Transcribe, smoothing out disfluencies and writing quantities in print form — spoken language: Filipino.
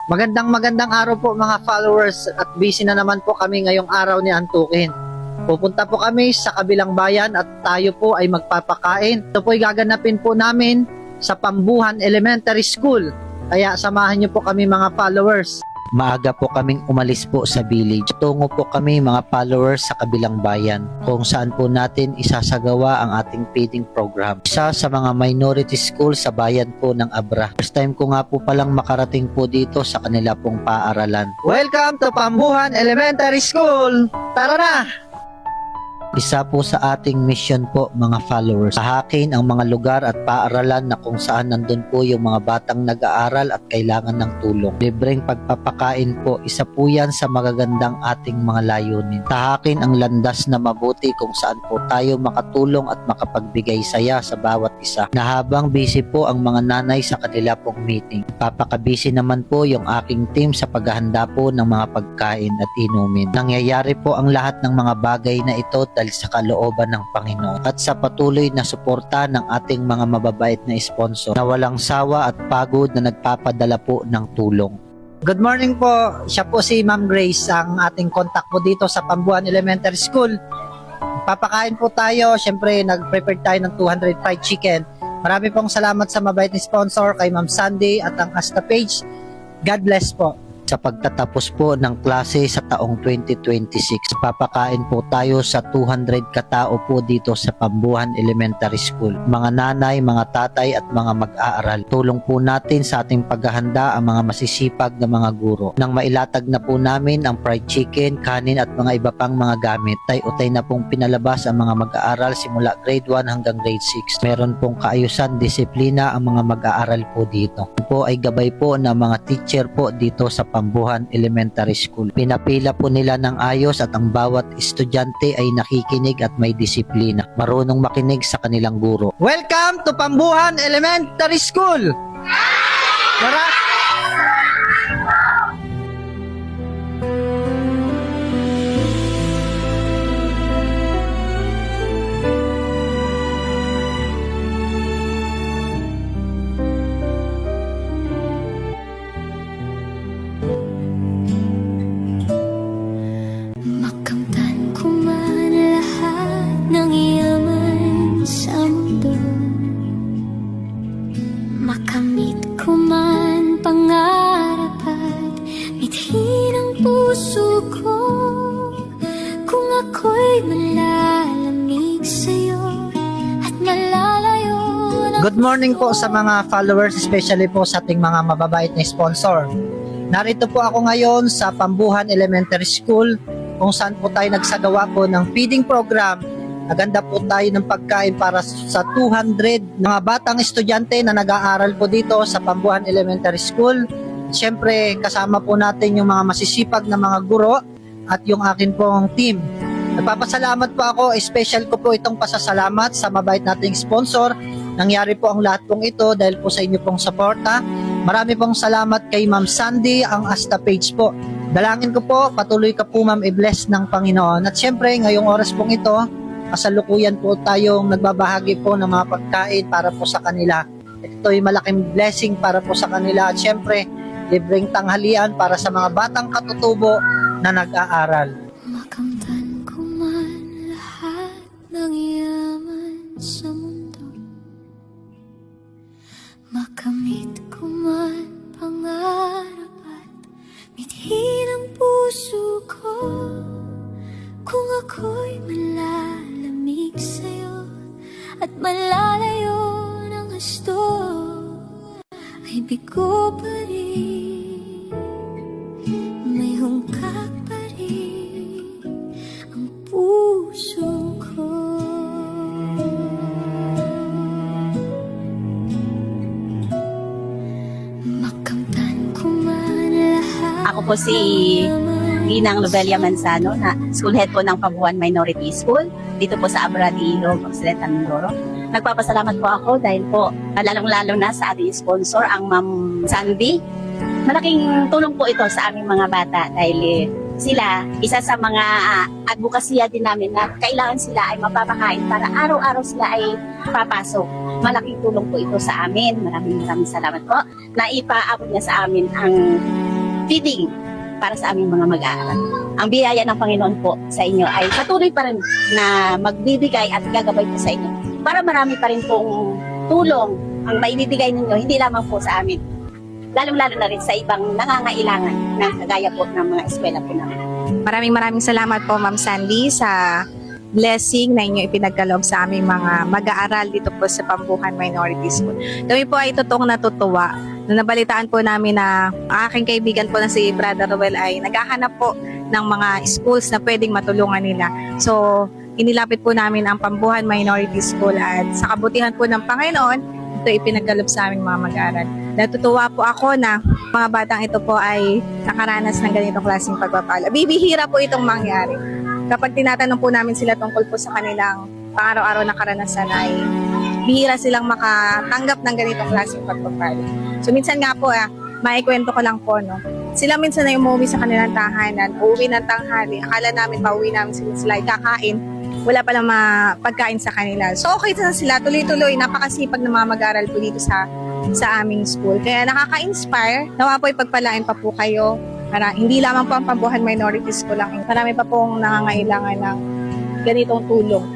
Magandang araw po mga followers at busy na naman po kami ngayong araw ni Antukin. Pupunta po kami sa kabilang bayan at tayo po ay magpapakain. Ito po ay gaganapin po namin sa Pambuhan Elementary School. Kaya samahan niyo po kami mga followers. Maaga po kaming umalis po sa village. Tungo po kami mga followers sa kabilang bayan kung saan po natin isasagawa ang ating feeding program. Isa sa mga minority school sa bayan po ng Abra. First time ko nga po palang makarating po dito sa kanila pong paaralan. Welcome to Pambuhan Elementary School! Tara na! Isa po sa ating mission po mga followers, tahakin ang mga lugar at paaralan na kung saan nandun po yung mga batang nag-aaral at kailangan ng tulong. Libreng pagpapakain po, isa po yan sa magagandang ating mga layunin. Tahakin ang landas na mabuti kung saan po tayo makatulong at makapagbigay saya sa bawat isa. Na habang busy po ang mga nanay sa kanila pong meeting, papakabisi naman po yung aking team sa paghahanda po ng mga pagkain at inumin. Nangyayari po ang lahat ng mga bagay na ito sa kalooban ng Panginoon at sa patuloy na suporta ng ating mga mababait na sponsor na walang sawa at pagod na nagpapadala po ng tulong. Good morning po. Siya po si Ma'am Grace, ang ating contact po dito sa Pambuhan Elementary School. Papakain po tayo. Siyempre, nag-prepare tayo ng 200 fried chicken. Marami pong salamat sa mabait na sponsor kay Ma'am Sandy at ang Asta Page. God bless po. Sa pagtatapos po ng klase sa taong 2026, papakain po tayo sa 200 katao po dito sa Pambuhan Elementary School. Mga nanay, mga tatay at mga mag-aaral. Tulong po natin sa ating paghahanda ang mga masisipag na mga guro. Nang mailatag na po namin ang fried chicken, kanin at mga iba pang mga gamit, tay-utay na pong pinalabas ang mga mag-aaral simula grade 1 hanggang grade 6. Meron pong kaayusan, disiplina ang mga mag-aaral po dito. Po ay gabay po ng mga teacher po dito sa Pambuhan Elementary School. Pinapila po nila ng ayos at ang bawat estudyante ay nakikinig at may disiplina. Marunong makinig sa kanilang guro. Welcome to Pambuhan Elementary School! Tara! Makamit ko man pangarap at mithin ang puso ko. Kung ako'y malalamig sa'yo at malalayo ng Good morning po sa mga followers, especially po sa ating mga mababait na sponsor. Narito po ako ngayon sa Pambuhan Elementary School kung saan po tayo nagsagawa po ng feeding program. Naganda po tayo ng pagkain para sa 200 mga batang estudyante na nag-aaral po dito sa Pambuhan Elementary School. Siyempre, kasama po natin yung mga masisipag na mga guro at yung akin pong team. Nagpapasalamat po ako, special ko po itong pasasalamat sa mabait nating sponsor. Nangyari po ang lahat pong ito dahil po sa inyo pong suporta. Marami pong salamat kay Ma'am Sandy, ang Asta Page po. Dalangin ko po, patuloy ka po ma'am i-bless ng Panginoon. At siyempre, ngayong oras pong ito, kasalukuyan po tayong nagbabahagi po ng mga pagkain para po sa kanila. Ito ay malaking blessing para po sa kanila at syempre libreng tanghalian para sa mga batang katutubo na nag-aaral. makamtan ko man lahat ng yaman sa mundo. Makamit ko man pangarap at mithin ang puso ko. Kung ako'y malalamig sa'yo at malalayo ng gusto, ay bigo pa rin, may hungkag pa rin ang puso ko. Makamtan ko man lahat. Ako po si Ginang Lobelia Manzano, na school head po ng Pambuhan Minority School dito po sa Abra de Ilog, Occidental Mindoro. Nagpapasalamat po ako dahil po lalong-lalo na sa ating sponsor, ang Ma'am Sandy. Malaking tulong po ito sa aming mga bata dahil sila, isa sa mga advokasya din namin na kailangan sila ay mapapakain para araw-araw sila ay papasok. Malaking tulong po ito sa amin. Maraming salamat po na ipaabot niya sa amin ang feeding para sa aming mga mag-aaral. Ang biyaya ng Panginoon po sa inyo ay patuloy pa rin na magbibigay at gagabay po sa inyo para marami pa rin pong tulong ang maibibigay ninyo, hindi lamang po sa amin, lalong-lalo na rin sa ibang nangangailangan na kagaya po ng mga eskwela po namin. Maraming salamat po, Ma'am Sandy, sa blessing na inyo ipinagkaloob sa aming mga mag-aaral dito po sa Pambuhan Minority School. Kami po ay totoong natutuwa. Nung nabalitaan po namin na ang aking kaibigan po na si Brother Ruel ay naghahanap po ng mga schools na pwedeng matulungan nila. So, inilapit po namin ang Pambuhan Minority School at sa kabutihan po ng Panginoon, ito ipinagkaloob sa aming mga mag-aaral. Natutuwa po ako na mga batang ito po ay nakaranas ng ganitong klaseng pagpapala. Bibihira po itong mangyari. Kapag tinatanong po namin sila tungkol po sa kanilang pang-araw-araw na karanasan ay bihira silang makatanggap ng ganitong klaseng pagpapala. So minsan nga po, maikwento ko lang po, no? Sila minsan ay umuwi sa kanilang tahanan, uuwi ng tanghali, akala namin pauwi namin sila ay kakain, wala palang pagkain sa kanila. So okay na sila, tuloy-tuloy, napakasipag ng mga mag-aaral po dito sa aming school. Kaya nakaka-inspire, nawa po ipagpalain pa po kayo. Para hindi lamang po ang Pambuhan Minority School lang, marami pa pong nangangailangan ng ganitong tulong